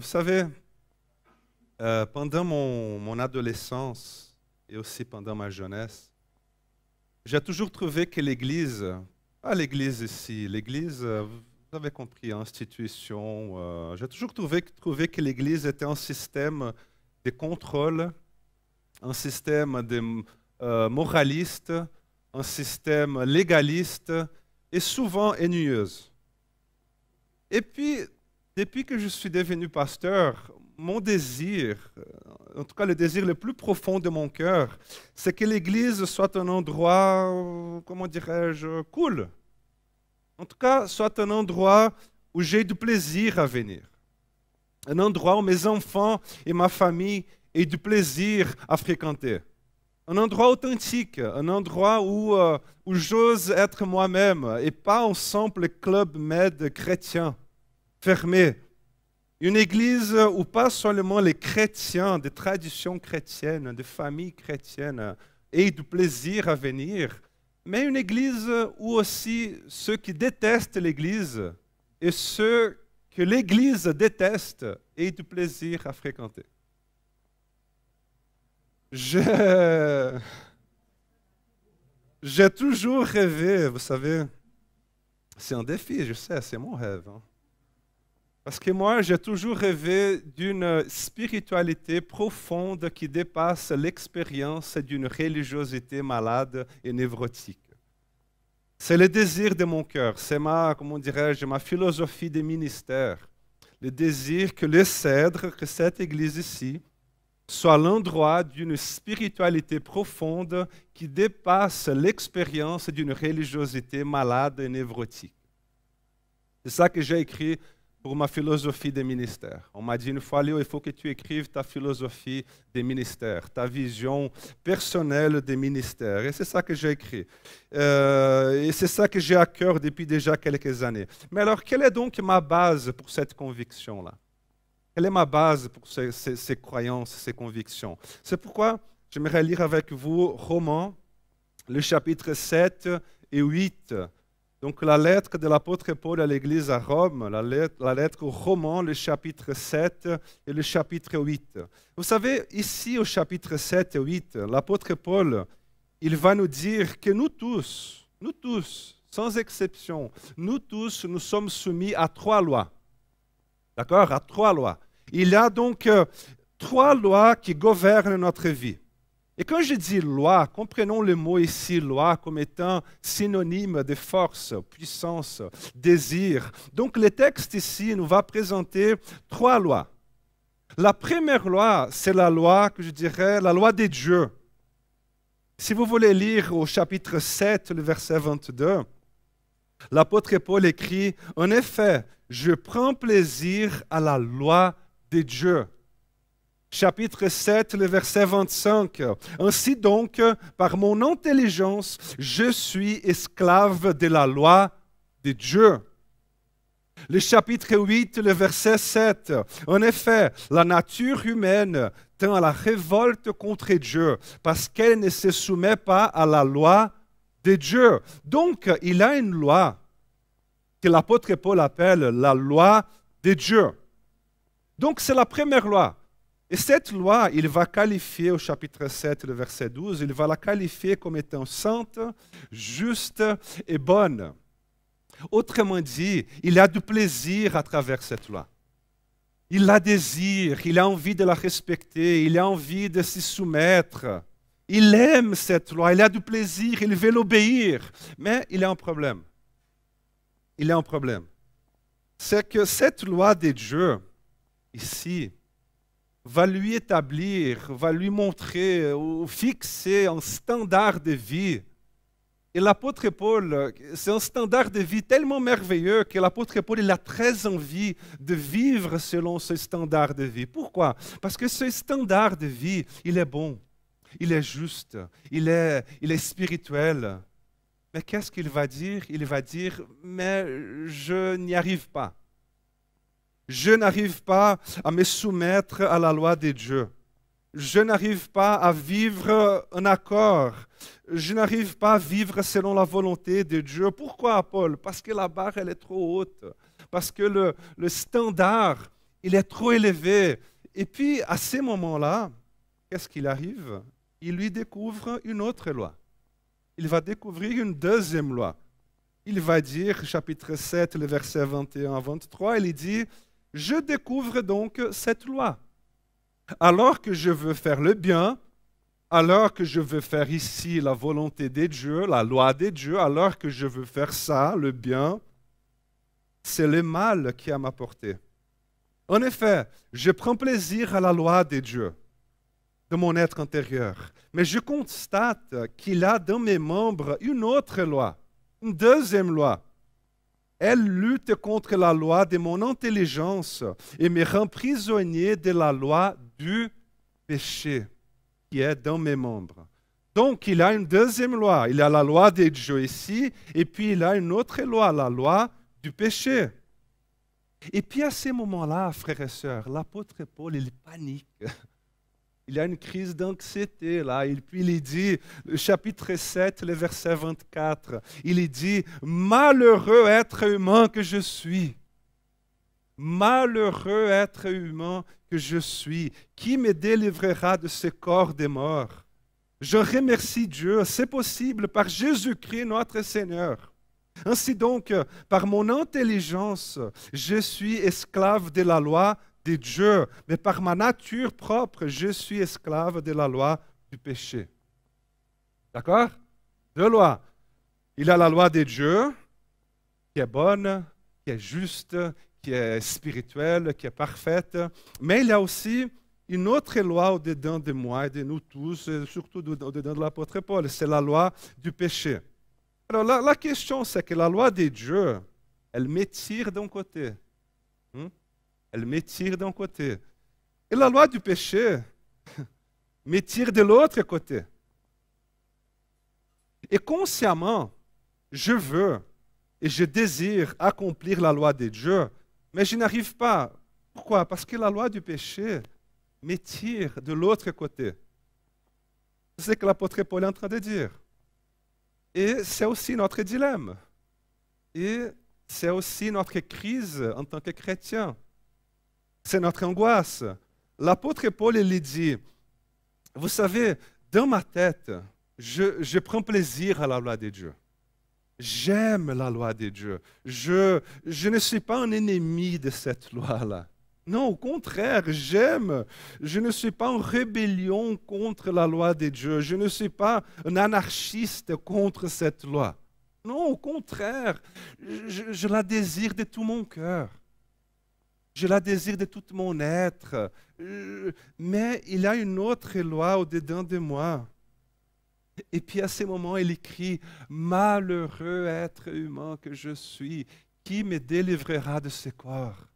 Vous savez, pendant mon adolescence et aussi pendant ma jeunesse, j'ai toujours trouvé que l'Église, pas l'Église ici, l'Église, vous avez compris, institution, j'ai toujours trouvé que l'Église était un système de contrôle, un système de moraliste, un système légaliste et souvent ennuyeuse. Et puis, depuis que je suis devenu pasteur, mon désir, en tout cas le désir le plus profond de mon cœur, c'est que l'Église soit un endroit, comment dirais-je, cool. En tout cas, soit un endroit où j'ai du plaisir à venir. Un endroit où mes enfants et ma famille aient du plaisir à fréquenter. Un endroit authentique, un endroit où j'ose être moi-même et pas un simple club med chrétien, fermé. Une église où pas seulement les chrétiens, des traditions chrétiennes, des familles chrétiennes aient du plaisir à venir, mais une église où aussi ceux qui détestent l'église et ceux que l'église déteste aient du plaisir à fréquenter. J'ai toujours rêvé, vous savez, c'est un défi, je sais, c'est mon rêve. Hein. Parce que moi, j'ai toujours rêvé d'une spiritualité profonde qui dépasse l'expérience d'une religiosité malade et névrotique. C'est le désir de mon cœur, c'est comment dirais-je, ma philosophie de ministère. Le désir que le Cèdre, que cette église ici, soit l'endroit d'une spiritualité profonde qui dépasse l'expérience d'une religiosité malade et névrotique. C'est ça que j'ai écrit pour ma philosophie de ministère. On m'a dit une fois, Léo, il faut que tu écrives ta philosophie de ministère, ta vision personnelle des ministères. Et c'est ça que j'ai écrit. Et c'est ça que j'ai à cœur depuis déjà quelques années. Mais alors, quelle est donc ma base pour cette conviction-là? Quelle est ma base pour ces croyances, ces convictions? C'est pourquoi j'aimerais lire avec vous Romains, le chapitre 7 et 8. Donc la lettre de l'apôtre Paul à l'église à Rome, la lettre aux Romains, le chapitre 7 et le chapitre 8. Vous savez, ici au chapitre 7 et 8, l'apôtre Paul, il va nous dire que nous tous, sans exception, nous tous, nous sommes soumis à 3 lois. D'accord? À 3 lois. Il y a donc 3 lois qui gouvernent notre vie. Et quand je dis loi, comprenons le mot ici, loi, comme étant synonyme de force, puissance, désir. Donc le texte ici nous va présenter 3 lois. La première loi, c'est la loi, que je dirais, la loi des dieux. Si vous voulez lire au chapitre 7, le verset 22, l'apôtre Paul écrit, « En effet, je prends plaisir à la loi des dieux. » Chapitre 7, le verset 25. « Ainsi donc, par mon intelligence, je suis esclave de la loi de Dieu. » Le chapitre 8, le verset 7. « En effet, la nature humaine tend à la révolte contre Dieu, parce qu'elle ne se soumet pas à la loi de Dieu. » Donc, il y a une loi que l'apôtre Paul appelle la loi de Dieu. Donc, c'est la première loi. Et cette loi, il va qualifier au chapitre 7, le verset 12, il va la qualifier comme étant sainte, juste et bonne. Autrement dit, il a du plaisir à travers cette loi. Il la désire, il a envie de la respecter, il a envie de s'y soumettre. Il aime cette loi, il a du plaisir, il veut l'obéir. Mais il a un problème. Il a un problème. C'est que cette loi de Dieu, ici, va lui établir, va lui montrer ou fixer un standard de vie. Et l'apôtre Paul, c'est un standard de vie tellement merveilleux que l'apôtre Paul il a très envie de vivre selon ce standard de vie. Pourquoi? Parce que ce standard de vie, il est bon, il est juste, il est spirituel. Mais qu'est-ce qu'il va dire? Il va dire, mais je n'y arrive pas. Je n'arrive pas à me soumettre à la loi de Dieu. Je n'arrive pas à vivre en accord. Je n'arrive pas à vivre selon la volonté de Dieu. Pourquoi, Paul? Parce que la barre, elle est trop haute. Parce que le standard, il est trop élevé. Et puis, à ces moments-là, qu'est-ce qu'il arrive? Il lui découvre une autre loi. Il va découvrir une deuxième loi. Il va dire, chapitre 7, le verset 21 à 23, il dit, « Je découvre donc cette loi. Alors que je veux faire le bien, alors que je veux faire ici la volonté de Dieu, la loi de Dieu, alors que je veux faire ça, le bien, c'est le mal qui est à ma portée. En effet, je prends plaisir à la loi de Dieu, de mon être intérieur, mais je constate qu'il y a dans mes membres une autre loi, une deuxième loi. Elle lutte contre la loi de mon intelligence et me rend prisonnier de la loi du péché qui est dans mes membres. Donc, il y a une deuxième loi. Il y a la loi de Dieu ici, et puis il y a une autre loi, la loi du péché. Et puis à ces moments-là, frères et sœurs, l'apôtre Paul, il panique. Il y a une crise d'anxiété là. Et puis il dit, le chapitre 7, le verset 24, il dit, « Malheureux être humain que je suis. Malheureux être humain que je suis. Qui me délivrera de ce corps des morts? Je remercie Dieu, c'est possible par Jésus-Christ notre Seigneur. Ainsi donc, par mon intelligence, je suis esclave de la loi de Dieu, mais par ma nature propre, je suis esclave de la loi du péché. » D'accord? Deux lois. Il y a la loi de Dieu, qui est bonne, qui est juste, qui est spirituelle, qui est parfaite, mais il y a aussi une autre loi au-dedans de moi et de nous tous, et surtout au-dedans de l'apôtre Paul, c'est la loi du péché. Alors la question, c'est que la loi de Dieu, elle m'étire d'un côté. Elle m'étire d'un côté. Et la loi du péché m'étire de l'autre côté. Et consciemment, je veux et je désire accomplir la loi de Dieu, mais je n'arrive pas. Pourquoi? Parce que la loi du péché m'étire de l'autre côté. C'est ce que l'apôtre Paul est en train de dire. Et c'est aussi notre dilemme. Et c'est aussi notre crise en tant que chrétien. C'est notre angoisse. L'apôtre Paul, il dit, vous savez, dans ma tête, je prends plaisir à la loi de Dieu. J'aime la loi de Dieu. Je ne suis pas un ennemi de cette loi-là. Non, au contraire, j'aime. Je ne suis pas en rébellion contre la loi de Dieu. Je ne suis pas un anarchiste contre cette loi. Non, au contraire, je la désire de tout mon cœur. Je la désire de tout mon être. Mais il y a une autre loi au-dedans de moi. Et puis à ce moment, il écrit, « Malheureux être humain que je suis, qui me délivrera de ce corps?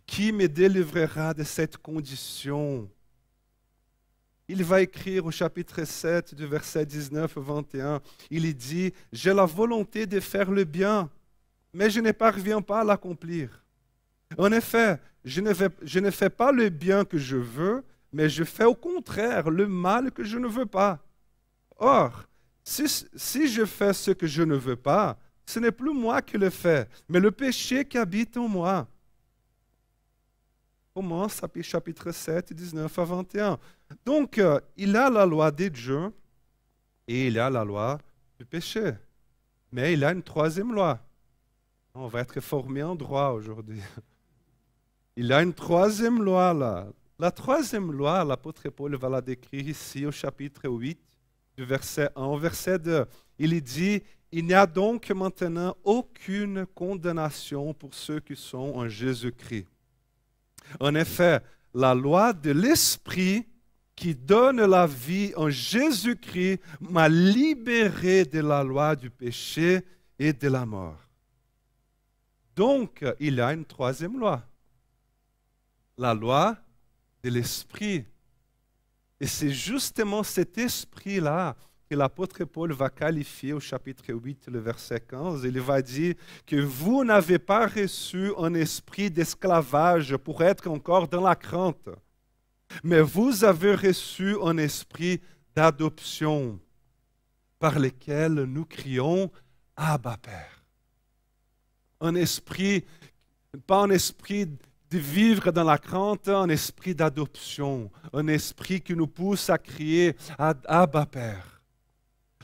Qui me délivrera de cette condition? » Il va écrire au chapitre 7 du verset 19 au 21, il dit, « J'ai la volonté de faire le bien, mais je ne parviens pas à l'accomplir. En effet, je ne fais pas le bien que je veux, mais je fais au contraire le mal que je ne veux pas. Or, si je fais ce que je ne veux pas, ce n'est plus moi qui le fais, mais le péché qui habite en moi. » Commence chapitre 7, 19 à 21. Donc, il y a la loi de Dieu et il y a la loi du péché. Mais il y a une troisième loi. On va être formé en droit aujourd'hui. Il y a une troisième loi là. La troisième loi, l'apôtre Paul va la décrire ici au chapitre 8, du verset 1 au verset 2. Il dit, « Il n'y a donc maintenant aucune condamnation pour ceux qui sont en Jésus-Christ. En effet, la loi de l'Esprit qui donne la vie en Jésus-Christ m'a libéré de la loi du péché et de la mort. » Donc, il y a une troisième loi. La loi de l'Esprit. Et c'est justement cet esprit-là que l'apôtre Paul va qualifier au chapitre 8, le verset 15. Il va dire que vous n'avez pas reçu un esprit d'esclavage pour être encore dans la crainte, mais vous avez reçu un esprit d'adoption par lequel nous crions « Abba, Père ». Un esprit, pas un esprit de vivre dans la crainte un esprit d'adoption, un esprit qui nous pousse à crier Abba Père.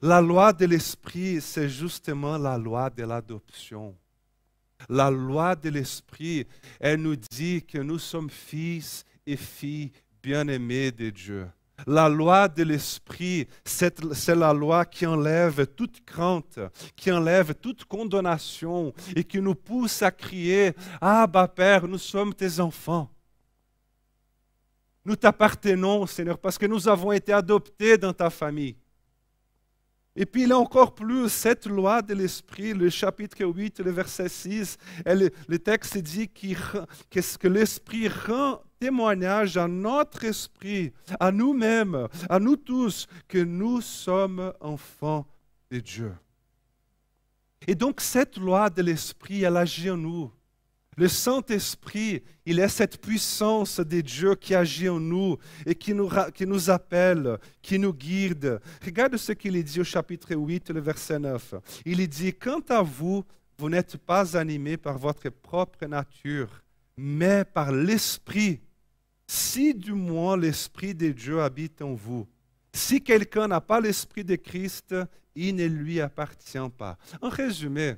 La loi de l'esprit, c'est justement la loi de l'adoption. La loi de l'esprit, elle nous dit que nous sommes fils et filles bien-aimés de Dieu. La loi de l'esprit, c'est la loi qui enlève toute crainte, qui enlève toute condamnation et qui nous pousse à crier « Abba Père, nous sommes tes enfants. Nous t'appartenons, Seigneur, parce que nous avons été adoptés dans ta famille. » Et puis il y a encore plus, cette loi de l'esprit, le chapitre 8, le verset 6, le texte dit que l'esprit rend témoignage à notre esprit, à nous-mêmes, à nous tous, que nous sommes enfants de Dieu. Et donc cette loi de l'esprit, elle agit en nous. Le Saint-Esprit, il est cette puissance de Dieu qui agit en nous et qui nous appelle, qui nous guide. Regarde ce qu'il dit au chapitre 8, le verset 9. Il dit, « Quant à vous, vous n'êtes pas animés par votre propre nature, mais par l'Esprit, si du moins l'Esprit de Dieu habite en vous. Si quelqu'un n'a pas l'Esprit de Christ, il ne lui appartient pas. » En résumé,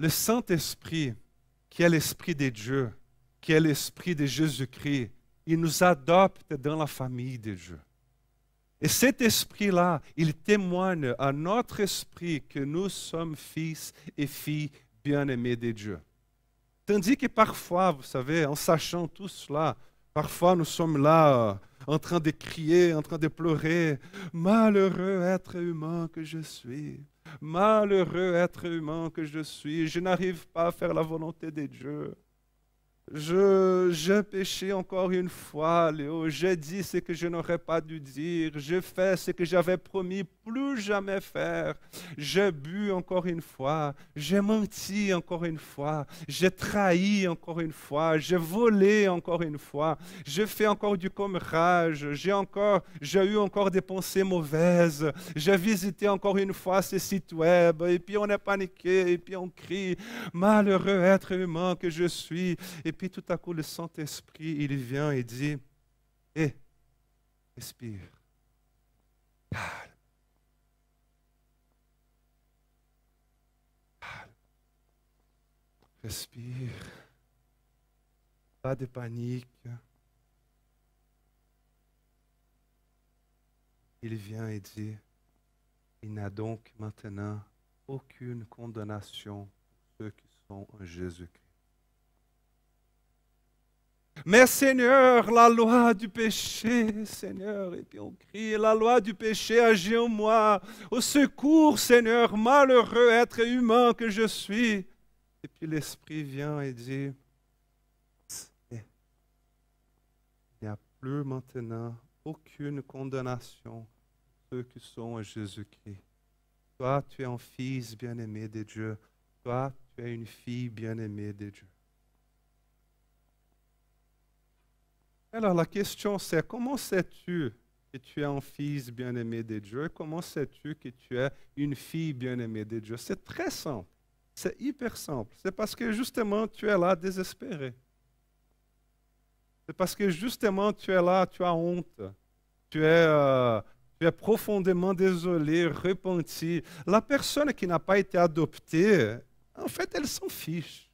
le Saint-Esprit, qui est l'Esprit de Dieu, qui est l'Esprit de Jésus-Christ, il nous adopte dans la famille de Dieu. Et cet Esprit-là, il témoigne à notre esprit que nous sommes fils et filles bien-aimés de Dieu. Tandis que parfois, vous savez, en sachant tout cela, parfois nous sommes là en train de crier, en train de pleurer. « Malheureux être humain que je suis !» Malheureux être humain que je suis, je n'arrive pas à faire la volonté de Dieu. J'ai péché encore une fois, Léo. J'ai dit ce que je n'aurais pas dû dire. J'ai fait ce que j'avais promis plus jamais faire. J'ai bu encore une fois. J'ai menti encore une fois. J'ai trahi encore une fois. J'ai volé encore une fois. J'ai fait encore du commérage. J'ai eu encore des pensées mauvaises. J'ai visité encore une fois ces sites web. Et puis on est paniqué. Et puis on crie. Malheureux être humain que je suis. Et puis tout à coup, le Saint-Esprit, il vient et dit, « Hé, respire, calme, calme, respire, pas de panique. » Il vient et dit, « Il n'y a donc maintenant aucune condamnation pour ceux qui sont en Jésus-Christ. » Mais Seigneur, la loi du péché, Seigneur, et puis on crie, la loi du péché agit en moi. Au secours, Seigneur, malheureux être humain que je suis. Et puis l'Esprit vient et dit, il n'y a plus maintenant aucune condamnation pour ceux qui sont en Jésus-Christ. Toi, tu es un fils bien-aimé de Dieu. Toi, tu es une fille bien-aimée de Dieu. Alors la question c'est, comment sais-tu que tu es un fils bien-aimé de Dieu? Et comment sais-tu que tu es une fille bien-aimée de Dieu? C'est très simple, c'est hyper simple. C'est parce que justement tu es là désespéré. C'est parce que justement tu es là, tu as honte. Tu es profondément désolé, repenti. La personne qui n'a pas été adoptée, en fait, elle s'en fiche.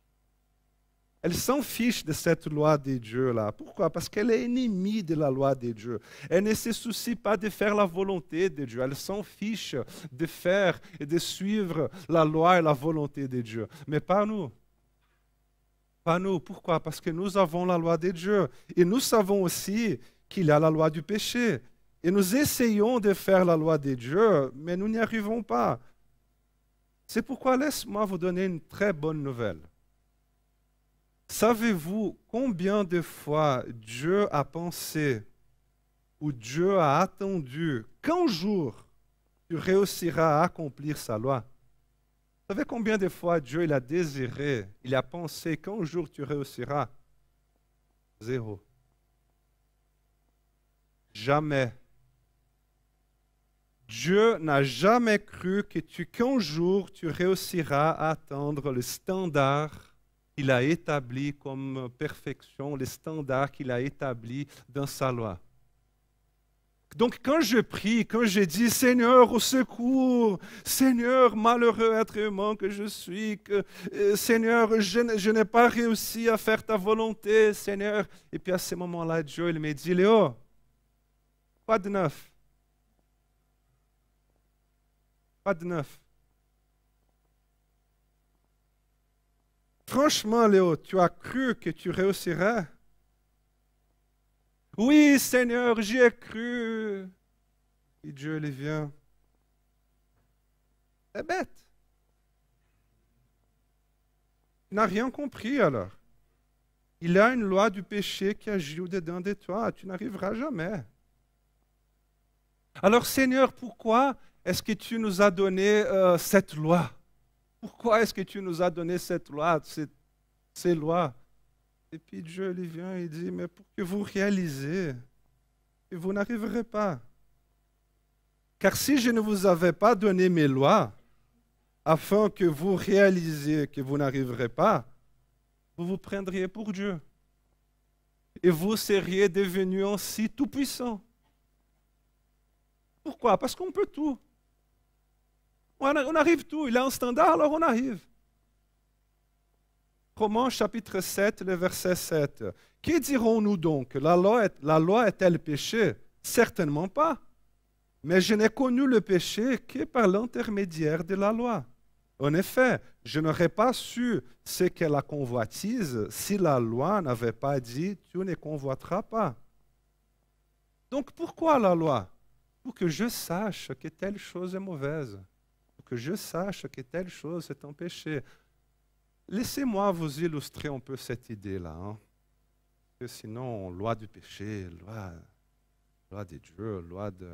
Elle s'en fiche de cette loi de Dieu-là. Pourquoi? Parce qu'elle est ennemie de la loi de Dieu. Elle ne se soucie pas de faire la volonté de Dieu. Elle s'en fiche de faire et de suivre la loi et la volonté de Dieu. Mais pas nous. Pas nous. Pourquoi? Parce que nous avons la loi de Dieu. Et nous savons aussi qu'il y a la loi du péché. Et nous essayons de faire la loi de Dieu, mais nous n'y arrivons pas. C'est pourquoi laisse-moi vous donner une très bonne nouvelle. Savez-vous combien de fois Dieu a pensé ou Dieu a attendu qu'un jour tu réussiras à accomplir sa loi? Vous savez combien de fois Dieu il a désiré, il a pensé qu'un jour tu réussiras? 0. Jamais. Dieu n'a jamais cru qu'un jour tu réussiras à atteindre le standard qu'il a établi comme perfection, les standards qu'il a établis dans sa loi. Donc quand je prie, quand je dis Seigneur au secours, Seigneur malheureux être humain que je suis, Seigneur je n'ai pas réussi à faire ta volonté, Seigneur. Et puis à ce moment-là, Dieu il me dit Léo, pas de neuf. Pas de neuf. Franchement, Léo, tu as cru que tu réussirais? Oui, Seigneur, j'y ai cru. Et Dieu il vient. C'est bête. Tu n'as rien compris alors. Il y a une loi du péché qui agit au-dedans de toi. Tu n'arriveras jamais. Alors, Seigneur, pourquoi est-ce que tu nous as donné cette loi? Pourquoi est-ce que tu nous as donné cette loi, ces lois? Et puis Dieu il vient et dit, mais pour que vous réalisez que vous n'arriverez pas. Car si je ne vous avais pas donné mes lois, afin que vous réalisiez que vous n'arriverez pas, vous vous prendriez pour Dieu. Et vous seriez devenu ainsi tout-puissant. Pourquoi? Parce qu'on peut tout. On arrive tout. Il a un standard, alors on arrive. Romains chapitre 7, le verset 7. Que dirons-nous donc? La loi est-elle péché? Certainement pas. Mais je n'ai connu le péché que par l'intermédiaire de la loi. En effet, je n'aurais pas su ce qu'est la convoitise si la loi n'avait pas dit « tu ne convoiteras pas ». Donc pourquoi la loi? Pour que je sache que telle chose est mauvaise. Pour que je sache que telle chose est un péché. Laissez-moi vous illustrer un peu cette idée-là. Hein? Parce que sinon, loi du péché, loi de Dieu, loi de...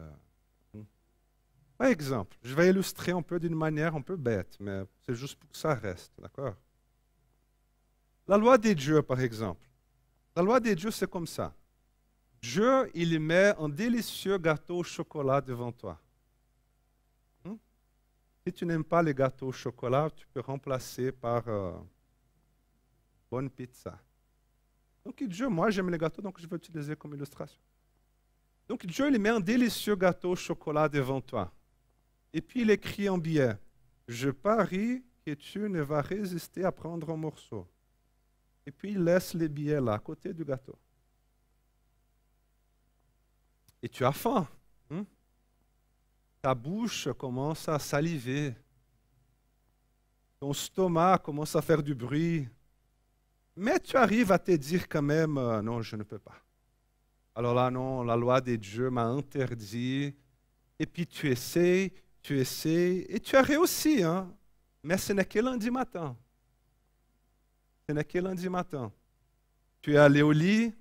Par exemple, je vais illustrer un peu d'une manière un peu bête, mais c'est juste pour que ça reste, d'accord? La loi de Dieu, par exemple. La loi de Dieu, c'est comme ça. Dieu, il met un délicieux gâteau au chocolat devant toi. Si tu n'aimes pas les gâteaux au chocolat, tu peux remplacer par bonne pizza. Donc Dieu, moi j'aime les gâteaux, donc je vais utiliser comme illustration. Donc Dieu, il met un délicieux gâteau au chocolat devant toi. Et puis il écrit en billet, je parie que tu ne vas résister à prendre un morceau. Et puis il laisse les billets là, à côté du gâteau. Et tu as faim. Ta bouche commence à saliver. Ton stomac commence à faire du bruit. Mais tu arrives à te dire quand même, non, je ne peux pas. Alors là, non, la loi de Dieu m'a interdit. Et puis tu essayes, et tu as réussi. Hein? Mais ce n'est que lundi matin. Ce n'est que lundi matin. Tu es allé au lit,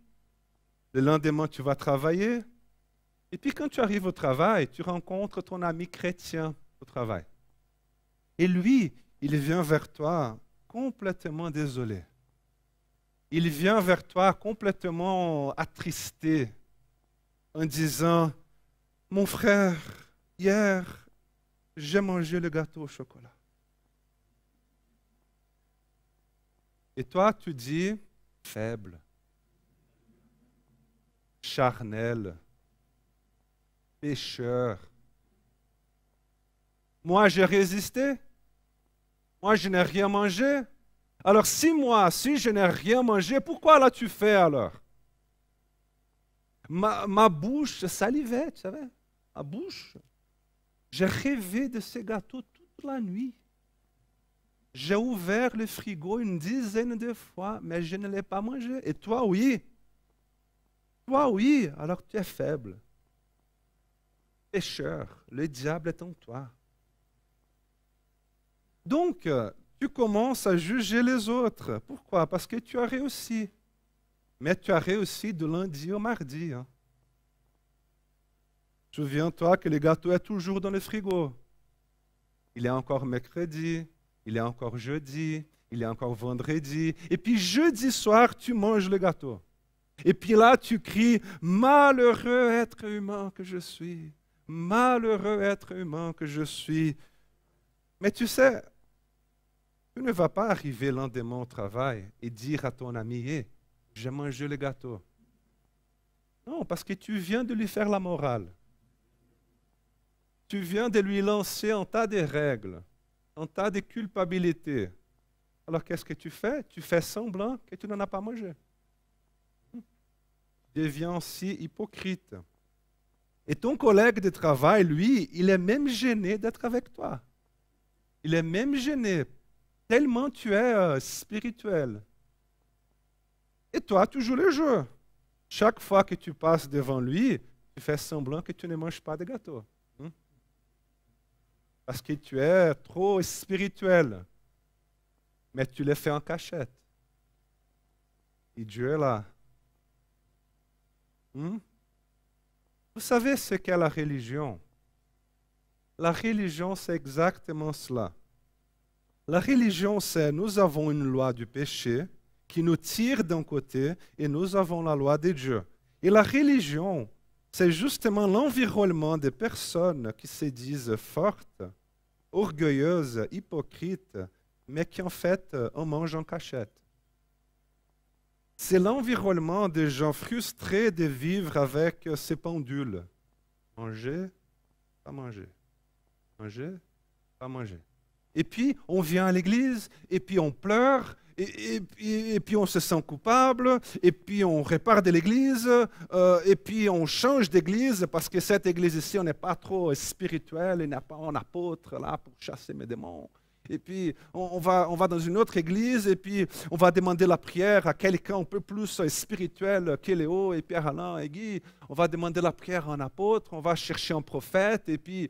le lendemain tu vas travailler. Et puis quand tu arrives au travail, tu rencontres ton ami chrétien au travail. Et lui, il vient vers toi complètement désolé. Il vient vers toi complètement attristé en disant, mon frère, hier, j'ai mangé le gâteau au chocolat. Et toi, tu dis, faible, charnel, pécheur. Moi, j'ai résisté. Moi, je n'ai rien mangé. Alors, si je n'ai rien mangé, pourquoi l'as-tu fait alors? Ma bouche salivait, tu savais? Ma bouche. J'ai rêvé de ces gâteaux toute la nuit. J'ai ouvert le frigo une dizaine de fois, mais je ne l'ai pas mangé. Et toi, oui. Toi, oui. Alors, tu es faible. Pécheur, le diable est en toi. Donc, tu commences à juger les autres. Pourquoi? Parce que tu as réussi. Mais tu as réussi de lundi au mardi. Hein. Souviens-toi que le gâteau est toujours dans le frigo. Il est encore mercredi, il est encore jeudi, il est encore vendredi. Et puis jeudi soir, tu manges le gâteau. Et puis là, tu cries, malheureux être humain que je suis. Malheureux être humain que je suis. Mais tu sais, Tu ne vas pas arriver le lendemain au travail et dire à ton ami, hey, j'ai mangé le gâteau. Non, parce que tu viens de lui faire la morale. Tu viens de lui lancer un tas de règles, un tas de culpabilités. Alors qu'est-ce que tu fais? Tu fais semblant que tu n'en as pas mangé. Tu deviens aussi hypocrite. Et ton collègue de travail, lui, il est même gêné d'être avec toi. Il est même gêné, tellement tu es spirituel. Et toi, tu joues le jeu. Chaque fois que tu passes devant lui, tu fais semblant que tu ne manges pas de gâteau. Parce que tu es trop spirituel. Mais tu le fais en cachette. Et Dieu est là. Vous savez ce qu'est la religion? La religion, c'est exactement cela. La religion, c'est nous avons une loi du péché qui nous tire d'un côté et nous avons la loi de Dieu. Et la religion, c'est justement l'environnement des personnes qui se disent fortes, orgueilleuses, hypocrites, mais qui en fait en mangent en cachette. C'est l'environnement des gens frustrés de vivre avec ces pendules. Manger, pas manger. Manger, pas manger. Et puis, on vient à l'église, et puis on pleure, et puis on se sent coupable, et puis on répare de l'église, et puis on change d'église, parce que cette église ici, on n'est pas trop spirituel, il n'y a pas un apôtre là pour chasser mes démons. Et puis, on va dans une autre église, et puis on va demander la prière à quelqu'un un peu plus spirituel que Léo, et Pierre-Alain, et Guy. On va demander la prière à un apôtre, on va chercher un prophète, et puis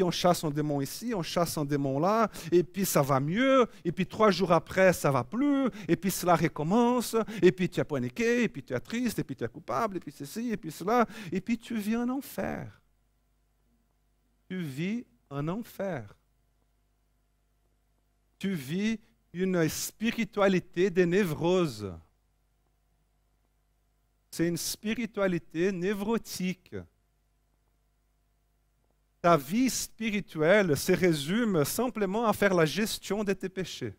on chasse un démon ici, on chasse un démon là, et puis ça va mieux, et puis 3 jours après, ça va plus, et puis cela recommence, et puis tu es paniqué, et puis tu es triste, et puis tu es coupable, et puis ceci, et puis cela, et puis tu vis en enfer. Tu vis en enfer. Tu vis une spiritualité de névrose. C'est une spiritualité névrotique. Ta vie spirituelle se résume simplement à faire la gestion de tes péchés.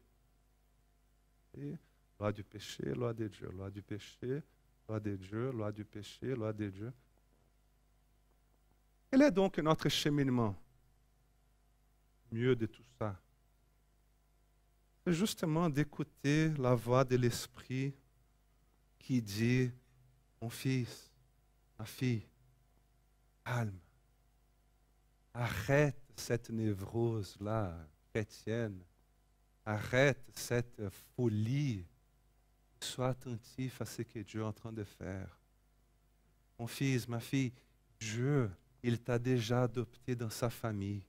Et loi du péché, loi de Dieu, loi du péché, loi de Dieu, loi du péché, loi de Dieu. Quel est donc notre cheminement? Mieux de tout ça. C'est justement d'écouter la voix de l'Esprit qui dit, mon fils, ma fille, calme. Arrête cette névrose-là chrétienne. Arrête cette folie. Sois attentif à ce que Dieu est en train de faire. Mon fils, ma fille, Dieu, il t'a déjà adopté dans sa famille.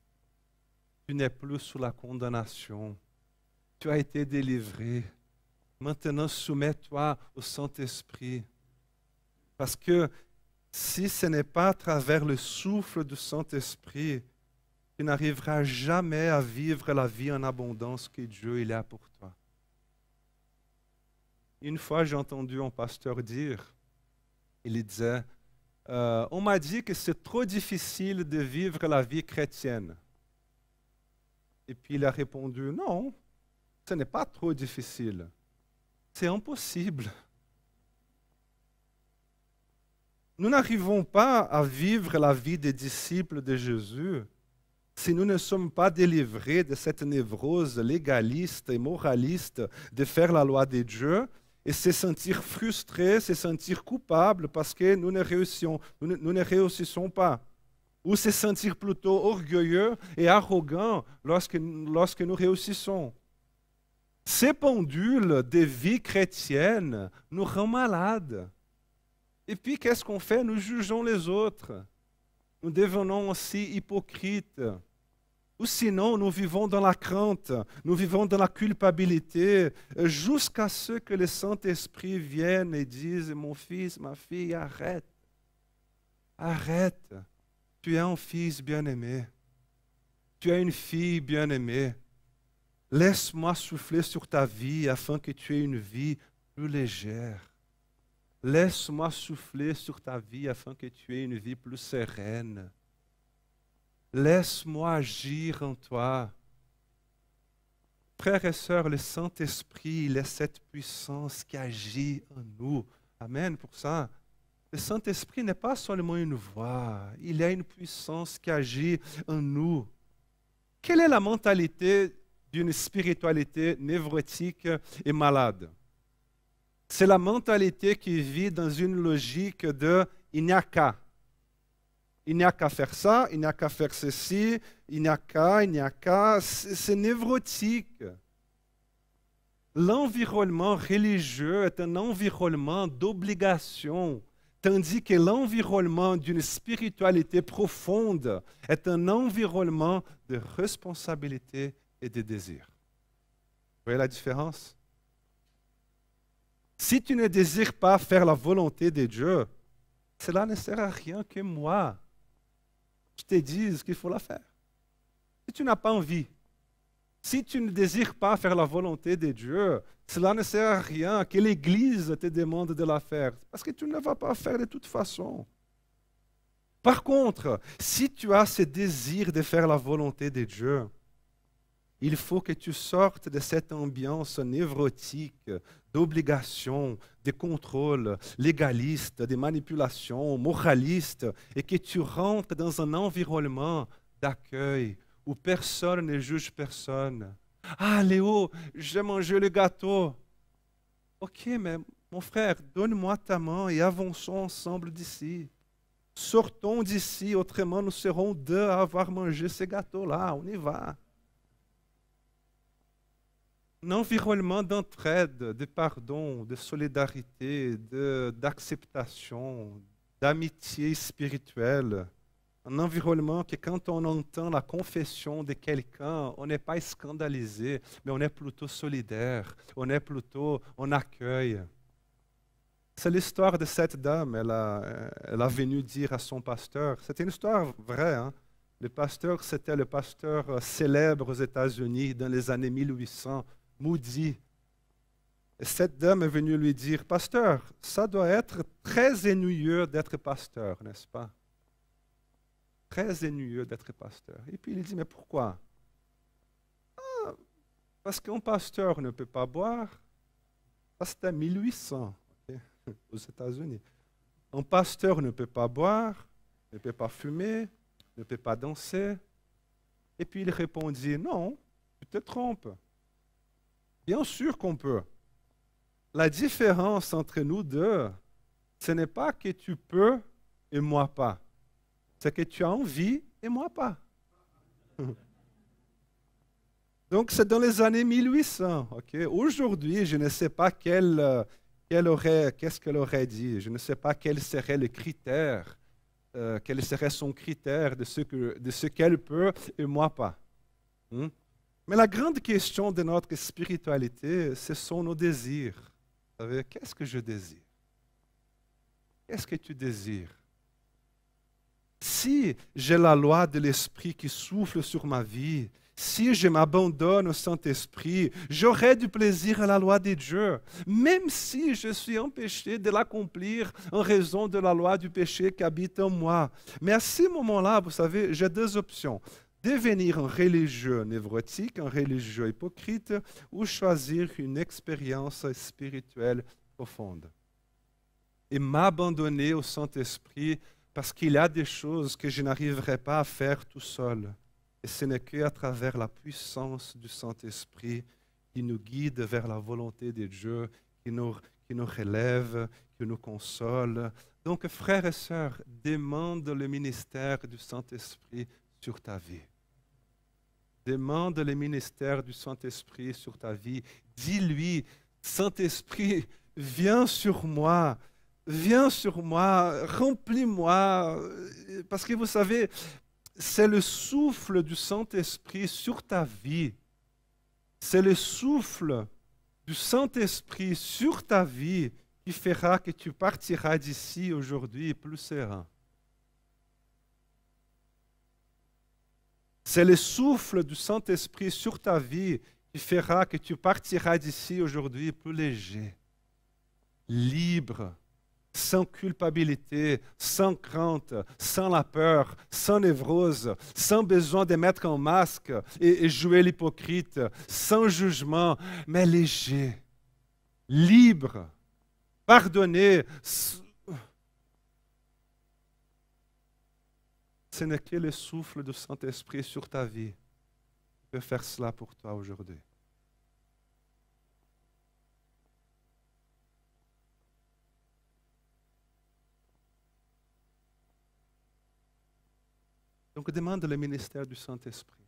Tu n'es plus sous la condamnation. Tu as été délivré. Maintenant, soumets-toi au Saint-Esprit. Parce que si ce n'est pas à travers le souffle du Saint-Esprit, tu n'arriveras jamais à vivre la vie en abondance que Dieu il a pour toi. Une fois, j'ai entendu un pasteur dire, il disait, on m'a dit que c'est trop difficile de vivre la vie chrétienne. Et puis il a répondu, non. Ce n'est pas trop difficile. C'est impossible. Nous n'arrivons pas à vivre la vie des disciples de Jésus si nous ne sommes pas délivrés de cette névrose légaliste et moraliste de faire la loi de Dieu et se sentir frustrés, se sentir coupables parce que nous ne réussissons pas. Ou se sentir plutôt orgueilleux et arrogants lorsque nous réussissons. Ces pendules de vie chrétienne nous rendent malades. Et puis, qu'est-ce qu'on fait? Nous jugeons les autres. Nous devenons aussi hypocrites. Ou sinon, nous vivons dans la crainte, nous vivons dans la culpabilité, jusqu'à ce que le Saint-Esprit vienne et dise, mon fils, ma fille, arrête. Arrête. Tu es un fils bien-aimé. Tu es une fille bien-aimée. Laisse-moi souffler sur ta vie afin que tu aies une vie plus légère. Laisse-moi souffler sur ta vie afin que tu aies une vie plus sereine. Laisse-moi agir en toi. Frères et sœurs, le Saint-Esprit, il est cette puissance qui agit en nous. Amen pour ça. Le Saint-Esprit n'est pas seulement une voix, il y a une puissance qui agit en nous. Quelle est la mentalité d'une spiritualité névrotique et malade? C'est la mentalité qui vit dans une logique de « il n'y a qu'à ». Il n'y a qu'à faire ça, il n'y a qu'à faire ceci, il n'y a qu'à. C'est névrotique. L'environnement religieux est un environnement d'obligation, tandis que l'environnement d'une spiritualité profonde est un environnement de responsabilité et de désir. Vous voyez la différence? Si tu ne désires pas faire la volonté de Dieu, cela ne sert à rien que moi je te dise qu'il faut la faire. Si tu n'as pas envie, si tu ne désires pas faire la volonté de Dieu, cela ne sert à rien que l'Église te demande de la faire, parce que tu ne vas pas faire de toute façon. Par contre, si tu as ce désir de faire la volonté de Dieu, il faut que tu sortes de cette ambiance névrotique, d'obligation, de contrôle, légaliste, de manipulation, moraliste, et que tu rentres dans un environnement d'accueil où personne ne juge personne. Ah, Léo, j'ai mangé le gâteau. Ok, mais mon frère, donne-moi ta main et avançons ensemble d'ici. Sortons d'ici, autrement nous serons deux à avoir mangé ce gâteau-là. On y va. Un environnement d'entraide, de pardon, de solidarité, d'acceptation, d'amitié spirituelle. Un environnement que quand on entend la confession de quelqu'un, on n'est pas scandalisé, mais on est plutôt solidaire, on accueille. C'est l'histoire de cette dame, elle a venu dire à son pasteur, c'était une histoire vraie, hein? Le pasteur, c'était le pasteur célèbre aux États-Unis dans les années 1800, Moody. Et cette dame est venue lui dire, pasteur, ça doit être très ennuyeux d'être pasteur, n'est-ce pas? Très ennuyeux d'être pasteur. Et puis il dit, mais pourquoi? Ah, parce qu'un pasteur ne peut pas boire. Ça c'était 1800, okay, aux États-Unis. Un pasteur ne peut pas boire, ne peut pas fumer, ne peut pas danser. Et puis il répondit, non, tu te trompes. Bien sûr qu'on peut. La différence entre nous deux, ce n'est pas que tu peux et moi pas. C'est que tu as envie et moi pas. Donc c'est dans les années 1800. Okay? Aujourd'hui, je ne sais pas qu'est-ce qu'elle aurait dit. Je ne sais pas quel serait le critère, quel serait son critère de ce qu'elle peut et moi pas. Mais la grande question de notre spiritualité, ce sont nos désirs. Vous savez, qu'est-ce que je désire? Qu'est-ce que tu désires? Si j'ai la loi de l'Esprit qui souffle sur ma vie, si je m'abandonne au Saint-Esprit, j'aurai du plaisir à la loi de Dieu, même si je suis empêché de l'accomplir en raison de la loi du péché qui habite en moi. Mais à ce moment-là, vous savez, j'ai deux options. Devenir un religieux névrotique, un religieux hypocrite, ou choisir une expérience spirituelle profonde. Et m'abandonner au Saint-Esprit parce qu'il y a des choses que je n'arriverai pas à faire tout seul. Et ce n'est qu'à travers la puissance du Saint-Esprit qui nous guide vers la volonté de Dieu, qui nous relève, qui nous console. Donc, frères et sœurs, demande le ministère du Saint-Esprit sur ta vie. Demande le ministère du Saint-Esprit sur ta vie. Dis-lui, Saint-Esprit, viens sur moi, remplis-moi. Parce que vous savez, c'est le souffle du Saint-Esprit sur ta vie. C'est le souffle du Saint-Esprit sur ta vie qui fera que tu partiras d'ici aujourd'hui plus serein. C'est le souffle du Saint-Esprit sur ta vie qui fera que tu partiras d'ici aujourd'hui plus léger, libre, sans culpabilité, sans crainte, sans la peur, sans névrose, sans besoin de mettre un masque et jouer l'hypocrite, sans jugement, mais léger, libre, pardonné. Ce n'est que le souffle du Saint-Esprit sur ta vie qui peut faire cela pour toi aujourd'hui. Donc demande le ministère du Saint-Esprit.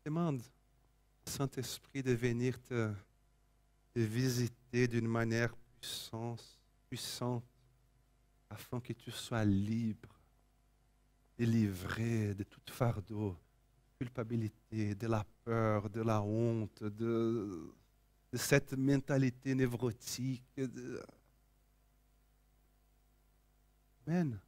Demande au Saint-Esprit de venir te visiter d'une manière puissante, afin que tu sois libre, délivré de tout fardeau, de culpabilité, de la peur, de la honte, de cette mentalité névrotique. Amen.